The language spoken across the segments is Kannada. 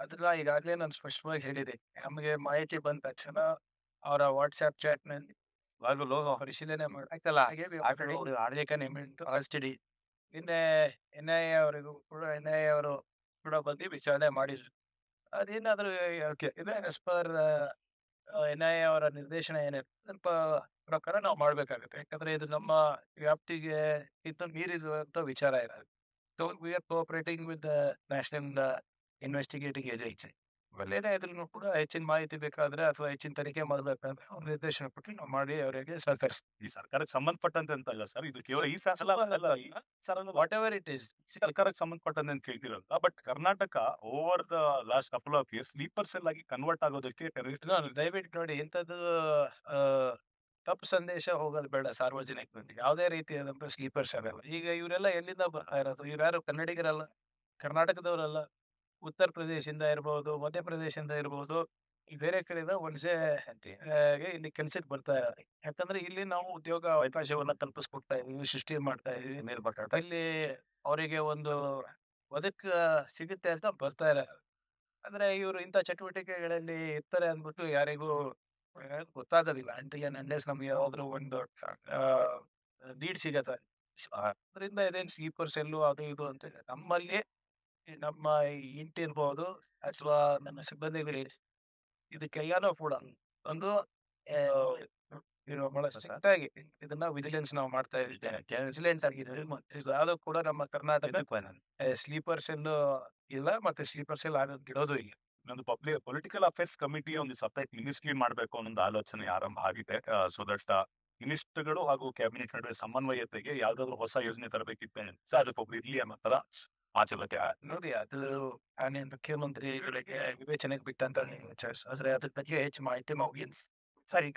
ಅದನ್ನ ಈಗಾಗಲೇ ನಾನು ಸ್ಪಷ್ಟವಾಗಿ ಹೇಳಿದೆ. ನಮಗೆ ಮಾಹಿತಿ ಬಂದ ತಕ್ಷಣ ಅವರ ವಾಟ್ಸ್ಆ್ಯಪ್ ಚಾಟ್‌ನಲ್ಲಿ ಪರಿಶೀಲನೆ ಮಾಡಿ ಆಯ್ತಲ್ಲ. ಆಡಳಿತ ನೇಮಕ ಆರ್‌ಸಿಡಿ ನಿನ್ನೆ ಎನ್‌ಐಎ ಅವರಿಗೂ ಕೂಡ ಎನ್‌ಐಎ ಅವರು ಕೂಡ ಬಂದು ವಿಚಾರಣೆ ಮಾಡಿದ್ರು. ಅದೇನಾದ್ರೂ ಓಕೆ ಇದೆ ಆಸ್ ಪರ್ ಎನ್‌ಐಎ ಅವರ ನಿರ್ದೇಶನ ಏನಿದೆ ಸ್ವಲ್ಪ ಪ್ರಕಾರ ನಾವು ಮಾಡ್ಬೇಕಾಗುತ್ತೆ. ಯಾಕಂದ್ರೆ ಇದು ನಮ್ಮ ವ್ಯಾಪ್ತಿಗೆ ಮೀರಿರುವಂತ ವಿಚಾರ ಇರೋದು. So we are cooperating with the national investigating agency. ಏನೇ ಇದ್ರೂ ಕೂಡ ಹೆಚ್ಚಿನ ಮಾಹಿತಿ ಬೇಕಾದ್ರೆ ಅಥವಾ ಹೆಚ್ಚಿನ ತನಿಖೆ ಮಾಡಬೇಕಾದ್ರೆ ಅವ್ರ ನಿರ್ದೇಶನ ಕೊಟ್ಟು ನಾವು ಮಾಡಿ ಅವರಿಗೆ ಸಹಕರಿಸ್ತೀವಿ. ಈ ಸರ್ಕಾರಕ್ಕೆ ಸಂಬಂಧಪಟ್ಟಂತೆ ಅಂತ ಅಲ್ಲ ಸರ್, ಇದು ಕೇವಲ ಈ ಸಲ ಅಲ್ಲ sir, whatever it is. ಸರ್ಕಾರಕ್ಕೆ ಸಂಬಂಧಪಟ್ಟಂತೆ ಅಂತ ಕೇಳ್ತಿರಲ್ಲ. But Karnataka over the last couple of years sleeper cell ಆಗಿ ಕನ್ವರ್ಟ್ ಆಗೋದಕ್ಕೆ ಟೆರರಿಸ್ಟ್ ದಯವಿಟ್ಟು ನೋಡಿ ಇಂಥದ್ದು ಆ, ತಪ್ಪು ಸಂದೇಶ ಹೋಗೋದು ಬೇಡ ಸಾರ್ವಜನಿಕರಿಗೆ. ಯಾವುದೇ ರೀತಿಯಾದಂತ ಸ್ಲೀಪರ್ಸ್ ಆಗಲ್ಲ. ಈಗ ಇವರೆಲ್ಲ ಎಲ್ಲಿಂದ ಬರ್ತಾ ಇರೋದು? ಇವ್ರ್ಯಾರು ಕನ್ನಡಿಗರಲ್ಲ, ಕರ್ನಾಟಕದವರಲ್ಲ. ಉತ್ತರ ಪ್ರದೇಶದಿಂದ ಇರ್ಬೋದು, ಮಧ್ಯಪ್ರದೇಶದಿಂದ ಇರ್ಬೋದು, ಈ ಬೇರೆ ಕಡೆಯಿಂದ ವಲಸೆ ಇಲ್ಲಿ ಕೆಲ್ಸಕ್ಕೆ ಬರ್ತಾ ಇದ್ದಾರೆ. ಯಾಕಂದ್ರೆ ಇಲ್ಲಿ ನಾವು ಉದ್ಯೋಗ ಅವಕಾಶವನ್ನ ಕಲ್ಪಿಸ್ಕೊಡ್ತಾ ಇದೀವಿ, ಸೃಷ್ಟಿ ಮಾಡ್ತಾ ಇದೀವಿ. ಇಲ್ಲಿ ಅವರಿಗೆ ಒಂದು ಬದುಕು ಸಿಗುತ್ತೆ ಅಂತ ಬರ್ತಾ ಇದ್ದಾರೆ. ಅಂದ್ರೆ ಇವರು ಇಂಥ ಚಟುವಟಿಕೆಗಳಲ್ಲಿ ಇರ್ತಾರೆ ಅಂದ್ಬಿಟ್ಟು ಯಾರಿಗೂ ಗೊತ್ತಾಗೋದಿಲ್ಲ. ಅಂಟಿಲ್ ಅಂಡ್ ಅನ್ಲೆಸ್ ನಮ್ಗೆ ಯಾವ್ದಾದ್ರು ಒಂದು ಲೀಡ್ ಸಿಗತ್ತೆ. ಅದರಿಂದ ಇದೇನ್ ಸ್ಲೀಪರ್ ಸೆಲ್ಲು ಅದು ಇದು ಅಂತ ಇಲ್ಲ. ನಮ್ಮಲ್ಲಿ ನಮ್ಮ ಇಂಟ್ ಇರ್ಬೋದು ಅಥವಾ ನಮ್ಮ ಸಿಬ್ಬಂದಿಗಳು ಇದಕ್ಕೆಲ್ಲಾನು ಕೂಡ ಒಂದು ಆ, ಬಹಳ ಸ್ಟ್ರಿಕ್ಟ್ ಆಗಿ ಇದನ್ನ ವಿಜಿಲೆನ್ಸ್ ನಾವು ಮಾಡ್ತಾ ಇದ್ದೇವೆ. ವಿಜಿಲೆನ್ಸ್ ಆಗಿದೆ ಮತ್ತೆ ಯಾವ್ದು ಕೂಡ ನಮ್ಮ ಕರ್ನಾಟಕ ಸ್ಲೀಪರ್ ಸೆಲ್ ಇಲ್ಲ, ಮತ್ತೆ ಸ್ಲೀಪರ್ ಸೆಲ್ ಆಗೋದು ಇಡೋದು ಇಲ್ಲ. ಇನ್ನೊಂದು ಪೊಲಿಟಿಕಲ್ ಅಫೇರ್ಸ್ ಕಮಿಟಿ ಒಂದು ಸಪರೇಟ್ ಮಿನಿಸ್ಟ್ರಿ ಮಾಡಬೇಕು ಅನ್ನೋ ಒಂದು ಆಲೋಚನೆ ಆರಂಭ ಆಗಿದೆ. ಸೊ ದಟ್ ಮಿನಿಸ್ಟರ್ಗಳು ಹಾಗೂ ಕ್ಯಾಬಿನೆಟ್ ನಡುವೆ ಸಮನ್ವಯತೆಗೆ ಯಾವ್ದಾದ್ರು ಹೊಸ ಯೋಜನೆ ತರಬೇಕಿತ್ತು ಸರ್, ಅದಕ್ಕೊಬ್ರು ಇರ್ಲಿ ಅನ್ನೋ ತರ ಮಾತುಕತೆ ನೋಡಿ, ಅದು ಮುಖ್ಯಮಂತ್ರಿಗಳಿಗೆ ವಿವೇಚನೆಗೆ ಬಿಟ್ಟಂತ ವಿಚಾರ. ಆದ್ರೆ ಅದ್ರ ಬಗ್ಗೆ ಹೆಚ್ಚು ಮಾಹಿತಿ ಮುಗಿಯನ್ಸ್ ಸರಿ.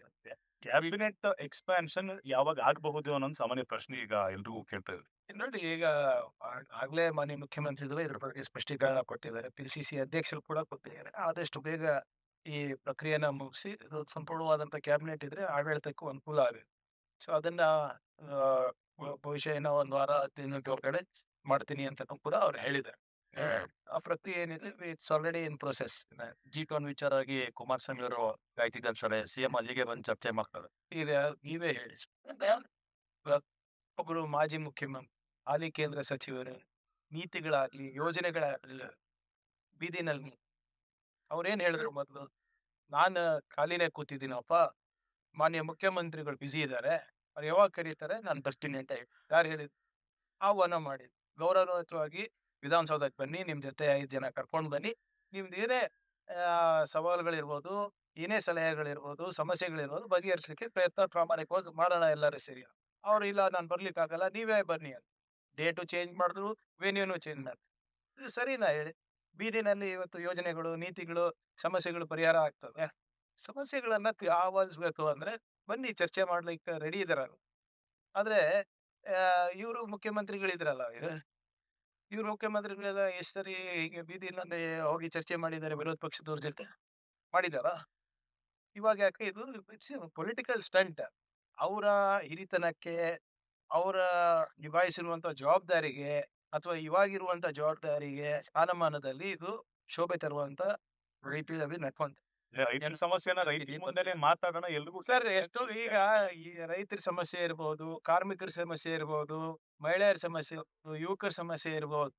ಕ್ಯಾಬಿನೆಟ್ ಎಕ್ಸ್ಪಾನ್ಷನ್ ಯಾವಾಗ ಆಗಬಹುದು ಅನ್ನೋ ಒಂದು ಸಾಮಾನ್ಯ ಪ್ರಶ್ನೆ ಈಗ ಎಲ್ರಿಗೂ ಕೇಳ್ತಾ ಇದೆ. ನೋಡಿ, ಈಗ ಆಗ್ಲೇ ಮಾನ್ಯ ಮುಖ್ಯಮಂತ್ರಿಗಳು ಇದ್ರ ಬಗ್ಗೆ ಸ್ಪಷ್ಟೀಕರಣ ಕೊಟ್ಟಿದ್ದಾರೆ. PCC ಅಧ್ಯಕ್ಷರು ಕೂಡ ಕೊಟ್ಟಿದ್ದಾರೆ. ಆದಷ್ಟು ಬೇಗ ಈ ಪ್ರಕ್ರಿಯೆನ ಮುಗಿಸಿ ಇದು ಸಂಪೂರ್ಣವಾದಂತ ಕ್ಯಾಬಿನೆಟ್ ಇದ್ರೆ ಆಡಳಿತಕ್ಕೂ ಅನುಕೂಲ ಆಗುತ್ತೆ. ಸೊ ಅದನ್ನ ಬಹುಶಃ ಏನೋ ಒಂದು ವಾರ 10 ದಿನದ ಒಳಗಡೆ ಮಾಡ್ತೀನಿ ಅಂತ ಕೂಡ ಅವ್ರು ಹೇಳಿದ್ದಾರೆ. ಆ ಪ್ರಕ್ರಿಯೆ ಏನಿದೆ it's already in process. G2 ವಿಚಾರವಾಗಿ ಕುಮಾರಸ್ವಾಮಿ ಅವರು ಕಾಯ್ತಿದ್ದಾರೆ. CM ಅಲ್ಲಿಗೆ ಬಂದು ಚರ್ಚೆ ಮಾಡ್ತಾರೆ. ಈಗ ನೀವೇ ಹೇಳಿ, ಒಬ್ಬರು ಮಾಜಿ ಮುಖ್ಯಮಂತ್ರಿ, ಹಾಲಿ ಕೇಂದ್ರ ಸಚಿವರು, ನೀತಿಗಳಾಗ್ಲಿ ಯೋಜನೆಗಳಾಗ್ಲಿ ಬೀದಿನಲ್ಲಿ ಅವ್ರೇನ್ ಹೇಳಿದ್ರು ಮೊದಲು? ನಾನು ಖಾಲಿನೇ ಕೂತಿದ್ದೀನಪ್ಪ, ಮಾನ್ಯ ಮುಖ್ಯಮಂತ್ರಿಗಳು ಬ್ಯುಸಿ ಇದ್ದಾರೆ, ಅವ್ರು ಯಾವಾಗ ಕರೀತಾರೆ ನಾನು ಬರ್ತೀನಿ ಅಂತ ಹೇಳಿ ಯಾರು ಹೇಳಿದ್ರು? ಆಹ್ವಾನ ಮಾಡಿ ಗೌರವಯುತವಾಗಿ ವಿಧಾನಸೌಧಕ್ಕೆ ಬನ್ನಿ, ನಿಮ್ ಜೊತೆ 5 ಜನ ಕರ್ಕೊಂಡು ಬನ್ನಿ, ನಿಮ್ದು ಏನೇ ಸವಾಲುಗಳಿರ್ಬೋದು, ಏನೇ ಸಲಹೆಗಳಿರ್ಬೋದು, ಸಮಸ್ಯೆಗಳಿರ್ಬೋದು ಬಗೆಹರಿಸಲಿಕ್ಕೆ ಪ್ರಯತ್ನ ಪ್ರಾಮಾಣಿಕವಾಗಿ ಮಾಡೋಣ ಎಲ್ಲರೂ ಸೇರಿ. ಅವ್ರು ಇಲ್ಲ ನಾನು ಬರ್ಲಿಕ್ಕಾಗಲ್ಲ, ನೀವೇ ಬನ್ನಿ ಅಂತ. ಡೇಟು ಚೇಂಜ್ ಮಾಡಿದ್ರು, ವೆನ್ಯೂನು ಚೇಂಜ್ ಮಾಡಿದ್ರು. ಇದು ಸರಿನಾ ಹೇಳಿ? ಬೀದಿನಲ್ಲಿ ಇವತ್ತು ಯೋಜನೆಗಳು, ನೀತಿಗಳು, ಸಮಸ್ಯೆಗಳು ಪರಿಹಾರ ಆಗ್ತವೆ. ಸಮಸ್ಯೆಗಳನ್ನ ಆಹ್ವಾನಿಸ್ಬೇಕು ಅಂದ್ರೆ ಬನ್ನಿ, ಚರ್ಚೆ ಮಾಡ್ಲಿಕ್ಕೆ ರೆಡಿ ಇದಾರ. ಆದ್ರೆ ಇವರು ಮುಖ್ಯಮಂತ್ರಿಗಳಿದ್ರಲ್ಲ, ಇವ್ರು ಮುಖ್ಯಮಂತ್ರಿಗಳೆಲ್ಲ ಎಷ್ಟ್ ಸರಿ ಹೀಗೆ ಬೀದಿನಲ್ಲಿ ಹೋಗಿ ಚರ್ಚೆ ಮಾಡಿದ್ದಾರೆ ವಿರೋಧ ಪಕ್ಷದವ್ರ ಜೊತೆ? ಮಾಡಿದಾರ? ಇವಾಗ ಯಾಕೆ ಇದು ಪೊಲಿಟಿಕಲ್ ಸ್ಟಂಟ್. ಅವರ ಹಿರಿತನಕ್ಕೆ, ಅವರ ನಿಭಾಯಿಸಿರುವಂತ ಜವಾಬ್ದಾರಿಗೆ ಅಥವಾ ಇವಾಗಿರುವಂತ ಜವಾಬ್ದಾರಿಗೆ ಸ್ಥಾನಮಾನದಲ್ಲಿ ಇದು ಶೋಭೆ ತರುವಂತ ರೀತಿಯಲ್ಲಿ ನಡ್ಕೊಂತ. ರೈತರ ಸಮಸ್ಯೆನ ರೈತರ ಮುಂದೆನೆ ಮಾತಾಡೋಣ ಎಲ್ರಿಗೂ ಸರ್, ಎಷ್ಟು ಈಗ ಈ ರೈತರ ಸಮಸ್ಯೆ ಇರ್ಬೋದು, ಕಾರ್ಮಿಕರ ಸಮಸ್ಯೆ ಇರ್ಬೋದು, ಮಹಿಳೆಯರ ಸಮಸ್ಯೆ ಇರ್ಬೋದು, ಯುವಕರ ಸಮಸ್ಯೆ ಇರ್ಬೋದು,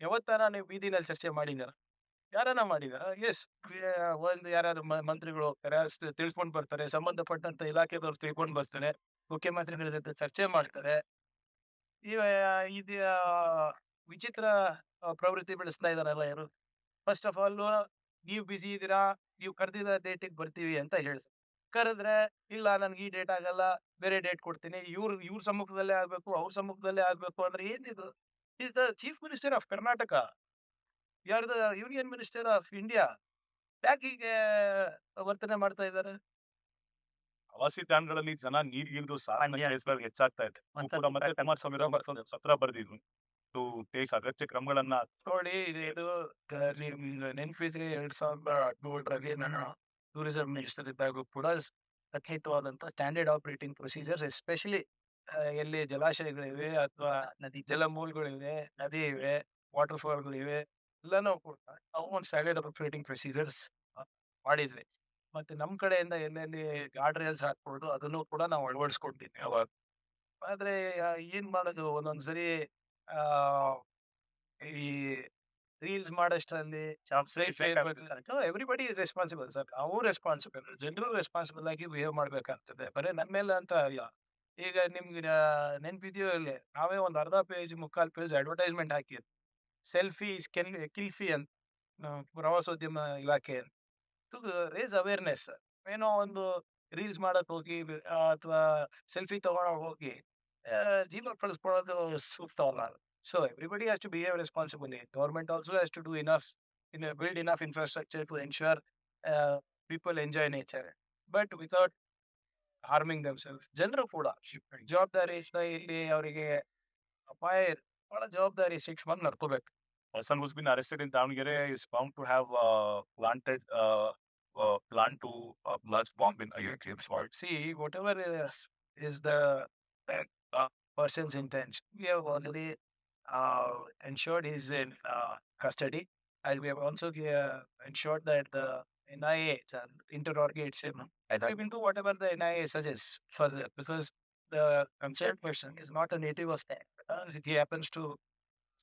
ಯಾವತ್ತಾರ ನೀವು ಬೀದಿನಲ್ಲಿ ಚರ್ಚೆ ಮಾಡಿದಾರ? ಯಾರನ್ನ ಮಾಡಿದಾರ? ಎಸ್, ಒಂದು ಯಾರಾದ್ರು ಮಂತ್ರಿಗಳು ಹೋಗ್ತಾರೆ, ತಿಳ್ಕೊಂಡ್ ಬರ್ತಾರೆ, ಸಂಬಂಧಪಟ್ಟಂತ ಇಲಾಖೆದವ್ರು ತಿಳ್ಕೊಂಡ್ ಬರ್ತಾರೆ, ಮುಖ್ಯಮಂತ್ರಿಗಳ ಜೊತೆ ಚರ್ಚೆ ಮಾಡ್ತಾರೆ. ಇವ ಇದು ವಿಚಿತ್ರ ಪ್ರವೃತ್ತಿ ಬೆಳೆಸ್ತಾ ಇದಾರಲ್ಲ ಯಾರು? ಫಸ್ಟ್ ಆಫ್ ಆಲ್ ನೀವು ಬಿಸಿ ಇದ್ದೀರಾ, ನೀವು ಕರೆದಿದ್ದ ಡೇಟಿಗೆ ಬರ್ತೀವಿ ಅಂತ ಹೇಳ್ತಾರೆ. ಕರೆದ್ರೆ ಇಲ್ಲ ನನ್ಗೆ ಈ ಡೇಟ್ ಆಗಲ್ಲ, ಬೇರೆ ಡೇಟ್ ಕೊಡ್ತೀನಿ, ಇವ್ರ ಸಮ್ಮುಖದಲ್ಲೇ ಆಗ್ಬೇಕು, ಅವ್ರ ಸಮ್ಮುಖದಲ್ಲೇ ಆಗ್ಬೇಕು ಅಂದ್ರೆ ಏನಿದು? Is the chief minister of Karnataka, you are the union minister of India. ಯಾಕೆ ಹೀಗೆ ವರ್ತನೆ ಮಾಡ್ತಾ ಇದ್ದಾರೆ? ಪ್ರವಾಸಿ ತಾಣಗಳಲ್ಲಿ ಜನ ನೀರಿಗಿಳಿದು ಸಾಮಾನ್ಯ ಹೆಸರಲ್ಲಿ ಹೆಚ್ಚಾಗ್ತಾ ಇದೆ. ಕೂಡ ಮತ್ತೆ ಕುಮಾರಸ್ವಾಮಿ ಅವರು ಮತ್ತೊಂದು ಪತ್ರ ಬರೆದಿದ್ರು ಟು ಟೇಕ್ ಅಗತ್ಯ ಕ್ರಮಗಳನ್ನ. ನೋಡಿ, ಇದು ನೆನಪಿದ್ರೆ 2017ರಲ್ಲಿ ನಾನು ಟೂರಿಸಂ ಮಿನಿಸ್ಟರ್ ಇದ್ದಾಗ ಕೂಡ ಖಂಡಿತವಾದಂತ ಸ್ಟ್ಯಾಂಡರ್ಡ್ ಆಪರೇಟಿಂಗ್ ಪ್ರೊಸೀಜರ್ಸ್, ಎಸ್ಪೆಷಲಿ ಎಲ್ಲಿ ಜಲಾಶಯಗಳಿವೆ ಅಥವಾ ಜಲಮೂಲಗಳಿವೆ, ನದಿ ಇವೆ, ವಾಟರ್ ಫಾಲ್ಗಳಿವೆ, ಎಲ್ಲನೂ ಕೂಡ ಆಲ್ಮೋಸ್ಟ್ ಸ್ಟ್ಯಾಂಡರ್ಡ್ ಆಪರೇಟಿಂಗ್ ಪ್ರೊಸೀಜರ್ಸ್ ಮಾಡಿದ್ವಿ. ಮತ್ತೆ ನಮ್ಮ ಕಡೆಯಿಂದ ಎಲ್ಲೆಲ್ಲಿ ಗಾರ್ಡ್ ರೈಲ್ಸ್ ಹಾಕ್ಬೋದು ಅದನ್ನು ಕೂಡ ನಾವು ಅಳವಡಿಸ್ಕೊಟ್ಟಿದ್ವಿ ಅವಾಗ. ಆದ್ರೆ ಏನ್ ಮಾಡೋದು ಒಂದೊಂದ್ಸರಿ ಆ ಈ ರೀಲ್ಸ್ ಮಾಡೋಷ್ಟರಲ್ಲಿ ಎವ್ರಿಬಡಿ ಇಸ್ ರೆಸ್ಪಾನ್ಸಿಬಲ್ ಸರ್. ನಾವು ರೆಸ್ಪಾನ್ಸಿಬಲ್, ಜನರು ರೆಸ್ಪಾನ್ಸಿಬಲ್ ಆಗಿ ಬಿಹೇವ್ ಮಾಡ್ಬೇಕಾಗ್ತದೆ. ಬರೀ ನನ್ನ ಮೇಲೆ ಅಂತ ಅಲ್ಲ. ಈಗ ನಿಮ್ಗೆ ನೆನ್ಪಿದ್ಯೋ ಇಲ್ಲಿ ನಾವೇ ಒಂದು ಅರ್ಧ ಪೇಜ್ ಮುಕ್ಕಾಲ್ ಪೇಜ್ ಅಡ್ವರ್ಟೈಸ್ಮೆಂಟ್ ಹಾಕಿದ್ವಿ. ಸೆಲ್ಫಿ ಕಿಲ್ಫಿ ಅಂತ ಪ್ರವಾಸೋದ್ಯಮ ಇಲಾಖೆ ಟು ರೇಸ್ ಅವೇರ್ನೆಸ್. ಏನೋ ಒಂದು ರೀಲ್ಸ್ ಮಾಡಕ್ ಹೋಗಿ ಅಥವಾ ಸೆಲ್ಫಿ ತಗೊಳಕ್ ಹೋಗಿ ಜೀವ ಕಳಿಸ್ಕೊಳ್ಳೋದು ಸೂಕ್ತ ಅಲ್ಲ. So everybody has to behave responsibly. Government also has to do enough build enough infrastructure to ensure people enjoy nature, but without harming themselves. ಜನರು ಕೂಡ ಜವಾಬ್ದಾರಿ ಇಲ್ಲಿ ಅವರಿಗೆ ಅಪಾಯ ಬಹಳ ಜವಾಬ್ದಾರಿ ಶಿಕ್ಷಣ ನಡ್ಕೋಬೇಕು. Person who's been arrested in Davangere is found to have planned to blast bomb in IIT. See, whatever is the person's intention, we have already ensured he's in custody, and we have also ensured that the NIA interrogates him. We will do whatever the NIA suggests further, because the concerned person is not a native of that. He happens to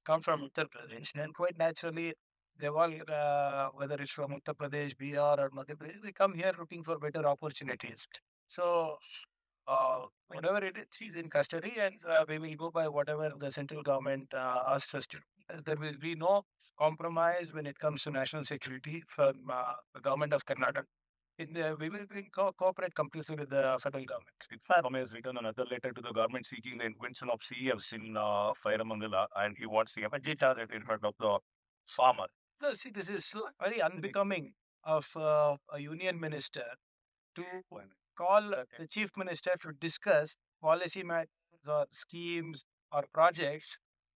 come from Uttar Pradesh, and quite naturally, they all, whether it's from Uttar Pradesh, Bihar, or Madhya Pradesh, they come here looking for better opportunities. So, whatever it is, he's in custody, and we will go by whatever the central government asks us to. There will be no compromise when it comes to national security from the government of Karnataka. We will cooperate completely with the federal government. In fact, Rame has written another letter to the government seeking the intervention of CEFs in Fairamangala, and he wants the immediate target in front of the farmer. So, see, this is very unbecoming of a union minister to call the chief minister to discuss policy matters or schemes or projects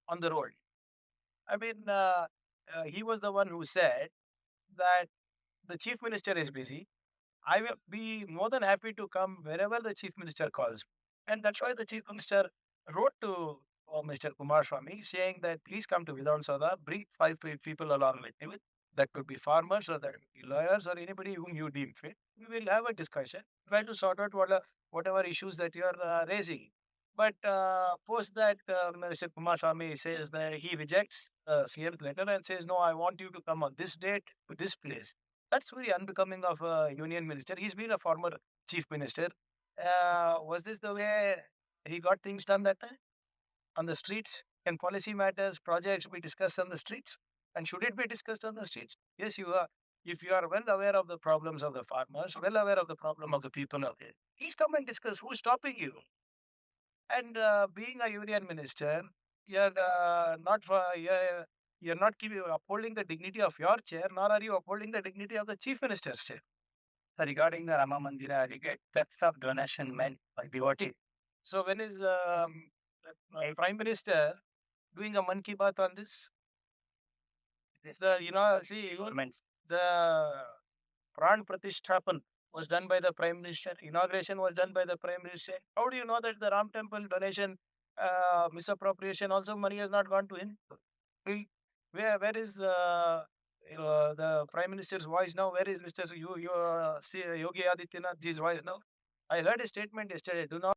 on the road. I mean, he was the one who said that the chief minister is busy. I will be more than happy to come wherever the chief minister calls. And that's why the chief minister wrote to Mr. Kumaraswamy saying that please come to Vidhan Sabha, bring 5 people along with you. That could be farmers or that could be lawyers or anybody whom you deem fit. We will have a discussion, try to sort out whatever issues that you are raising. But post that, Mr. Kumaraswamy says that he rejects CM's letter and says, no, I want you to come on this date to this place. That's very unbecoming of a union minister. He's been a former chief minister. Was this the way he got things done that time? On the streets? Can policy matters, projects be discussed on the streets? And should it be discussed on the streets? Yes, you are. If you are well aware of the problems of the farmers, well aware of the problem of the people out there, please come and discuss. Who's stopping you? And being a union minister, you're not upholding the dignity of your chair, nor are you upholding the dignity of the chief minister's chair. Regarding the Rama Mandira, that's of donation meant by devotee. So when is Prime Minister doing a Mann Ki Baat on this? The Pran Pratishthapan was done by the Prime Minister. Inauguration was done by the Prime Minister. How do you know that the Ram Temple donation misappropriation also money has not gone to him? Where is the Prime Minister's voice now? Where is Mr. Yogi Adityanath ji's voice now? I heard a statement yesterday. Do not